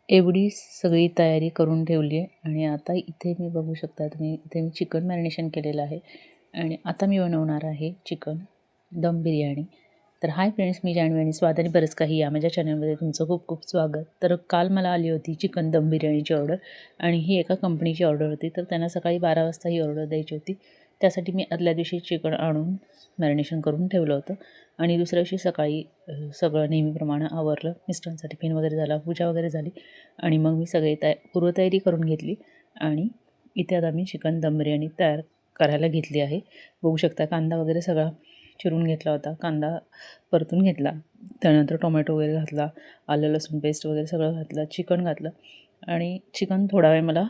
एवढी सगळी तयारी करून ठेवली आहे आणि आता इथे मी बघू शकता तुम्ही, इथे मी चिकन मॅरिनेशन केलेलं आहे आणि आता मी बनवणार आहे चिकन दम बिर्याणी. तर हाय फ्रेंड्स, मी जान्हवी आणि स्वाद आणि बरंच काही या माझ्या चॅनलमध्ये तुमचं खूप खूप स्वागत. तर काल मला आली होती चिकन दम बिर्याणीची ऑर्डर आणि ही एका कंपनीची ऑर्डर होती. तर त्यांना सकाळी 12 वाजता ही ऑर्डर द्यायची होती. त्यासाठी मी आदल्या दिवशी चिकन आणून मॅरिनेशन करून ठेवलं होतं आणि दुसऱ्या दिवशी सकाळी सगळं नेहमीप्रमाणे आवरलं. मिस्टरांचा टिफिन वगैरे झाला, पूजा वगैरे झाली आणि मग मी सगळी पूर्वतयारी करून घेतली आणि इथे आता मी चिकन दम बिर्याणी तयार करायला घेतली आहे. बघू शकता कांदा वगैरे सगळा चिरून घेतला होता, कांदा परतून घेतला, त्यानंतर टोमॅटो वगैरे घातला, आलं लसूण पेस्ट वगैरे सगळं घातलं, चिकन घातलं आणि चिकन थोडा वेळ मला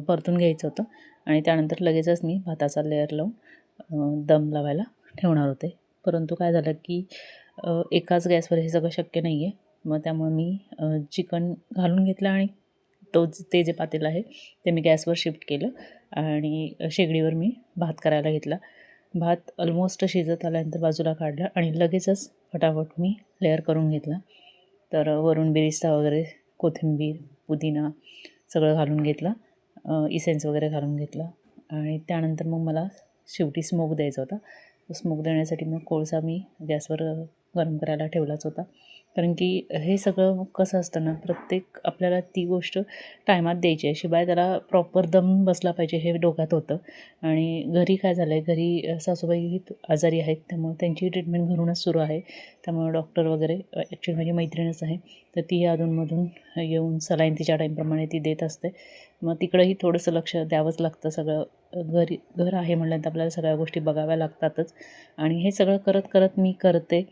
परतून घ्यायचं होतं आणि त्यानंतर लगेचच मी भाताचा लेअर लावून दम लावायला ठेवणार होते. परंतु काय झालं की एकाच गॅसवर हे सगळं शक्य नाही आहे. मग त्यामुळे मी चिकन घालून घेतलं आणि ते जे पातेलं आहे ते मी गॅसवर शिफ्ट केलं आणि शेगडीवर मी भात करायला घेतला. भात ऑलमोस्ट शिजत आल्यानंतर बाजूला काढला आणि लगेचच फटाफट मी लेअर करून घेतला. तर वरून बिरिस्ता वगैरे, कोथिंबीर, पुदिना सगळं घालून घेतलं, इसेन्स वगैरे घालून घेतला आणि त्यानंतर मग मला शेवटी स्मोक द्यायचा होता. स्मोक देण्यासाठी मग कोळसा मी गॅसवर गरम करायला ठेवलाच होता. कारण की हे सगळं कसं असतं ना, प्रत्येक आपल्याला ती गोष्ट टायमात द्यायची आहे, शिवाय त्याला प्रॉपर दम बसला पाहिजे हे डोक्यात होतं. आणि घरी काय झालं आहे, घरी सासूबाई आजारी आहेत, त्यामुळे त्यांची ट्रीटमेंट घरूनच सुरू आहे. त्यामुळे डॉक्टर वगैरे ॲक्च्युली माझी मैत्रीणच आहे, तर ती अधूनमधून येऊन सलाईन तिच्या टाईमप्रमाणे ती देत असते. मग तिकडंही थोडंसं लक्ष द्यावंच लागतं. सगळं घर आहे म्हटल्यानंतर आपल्याला सगळ्या गोष्टी बघाव्या लागतातच आणि हे सगळं करत करत मी करते.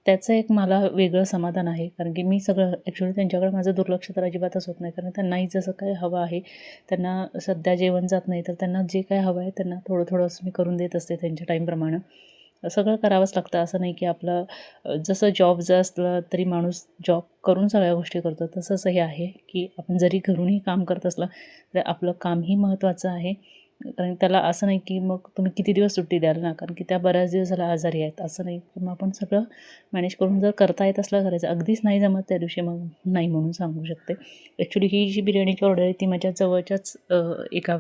त्याचं एक मला वेगळं समाधान आहे, कारण की मी सगळं ॲक्च्युली त्यांच्याकडे माझं दुर्लक्ष तर अजिबातच होत नाही, कारण त्यांनाही जसं काय हवं आहे, त्यांना सध्या जेवण जात नाही, तर त्यांना जे काय हवं आहे त्यांना थोडं थोडं असं मी करून देत असते त्यांच्या टाईमप्रमाणे. सगळं करावंच लागतं. असं नाही की आपलं जसं जॉब जर असलं तरी माणूस जॉब करून सगळ्या गोष्टी करतो, तसंच हे आहे की आपण जरी घरूनही काम करत असलं तर आपलं कामही महत्त्वाचं आहे. कारण त्याला असं नाही की मग तुम्ही किती दिवस सुट्टी द्याल ना, कारण की त्या बऱ्याच दिवस झाला आजारी आहेत, असं नाही. मग आपण सगळं मॅनेज करून जर करता येत असलं करायचं. अगदीच नाही जमत त्या दिवशी मग नाही म्हणून सांगू शकते. ॲक्च्युली ही जी बिर्याणीची ऑर्डर आहे ती माझ्या जवळच्याच एका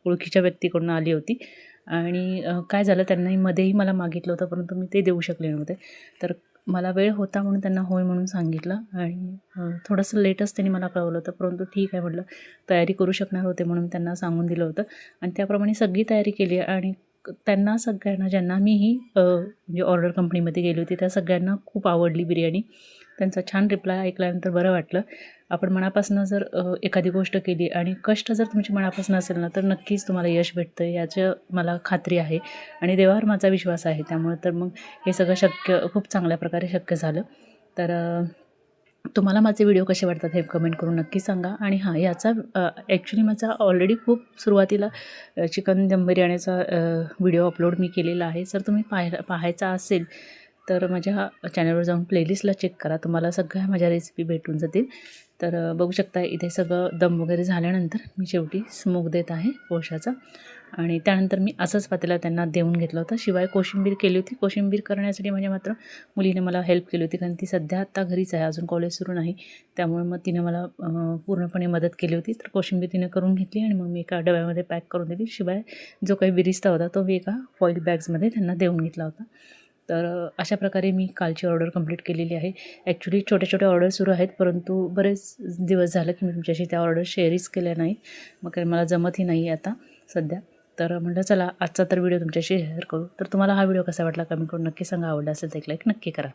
ओळखीच्या व्यक्तीकडून आली होती आणि काय झालं, त्यांनाही मध्येही मला मागितलं होतं, परंतु मी ते देऊ शकले नव्हते. तर मला वेळ होता म्हणून त्यांना होय म्हणून सांगितलं आणि थोडंसं लेटच त्यांनी मला कळवलं होतं, परंतु ठीक आहे म्हटलं, तयारी करू शकणार होते म्हणून त्यांना सांगून दिलं होतं आणि त्याप्रमाणे सगळी तयारी केली आणि त्यांना सगळ्यांना, ज्यांना मी ही म्हणजे ऑर्डर कंपनीमध्ये गेली होती, त्या सगळ्यांना खूप आवडली बिर्याणी. त्यांचा छान रिप्लाय ऐकल्यानंतर बरं वाटलं. आपण मनापासून जर एखादी गोष्ट केली आणि कष्ट जर तुमची मनापासून असेल ना, तर नक्कीच तुम्हाला यश भेटतं, याचं मला खात्री आहे आणि देवावर माझा विश्वास आहे. त्यामुळे तर मग हे सगळं खूप चांगल्या प्रकारे शक्य झालं. तर तुम्हाला माझे व्हिडिओ कसे वाटतात हे कमेंट करून नक्की सांगा. आणि हां, याचा ॲक्च्युली माझा ऑलरेडी खूप सुरुवातीला चिकन दम बिर्याणीचा व्हिडिओ अपलोड मी केलेला आहे. जर तुम्ही पाहायचा असेल तर माझ्या चॅनलवर जाऊन प्लेलिस्टला चेक करा, तुम्हाला सगळ्या माझ्या रेसिपी भेटून जातील. तर बघू शकता इथे सगळं दम वगैरे झाल्यानंतर मी शेवटी स्मोक देत आहे कोळशाचा आणि त्यानंतर मी असंच पातेला त्यांना देऊन घेतलं होतं. शिवाय कोशिंबीर केली होती. कोशिंबीर करण्यासाठी म्हणजे मात्र मुलीने मला हेल्प केली होती, कारण ती सध्या आत्ता घरीच आहे, अजून कॉलेज सुरू नाही. त्यामुळे मग तिने मला पूर्णपणे मदत केली होती. तर कोशिंबीर तिने करून घेतली आणि मग मी एका डब्यामध्ये पॅक करून दिली. शिवाय जो काही बिरिस्ता होता तो मी एका फॉईल बॅग्समध्ये त्यांना देऊन घेतला होता. तर अशा प्रकारे मी कालची ऑर्डर कंप्लीट केलेली आहे. ॲक्च्युली छोटे ऑर्डर सुरू आहेत, परंतु बरेच दिवस झालं की मी तुमच्याशी त्या ऑर्डर शेअरच केल्या नाही. मग काही मला जमतही नाही आता सध्या. तर म्हटलं चला आजचा तर व्हिडिओ तुमच्याशी शेअर करू. तर तुम्हाला हा व्हिडिओ कसा वाटला कमेंट करून नक्की सांगा. आवडला असेल तर एक लाईक नक्की करा.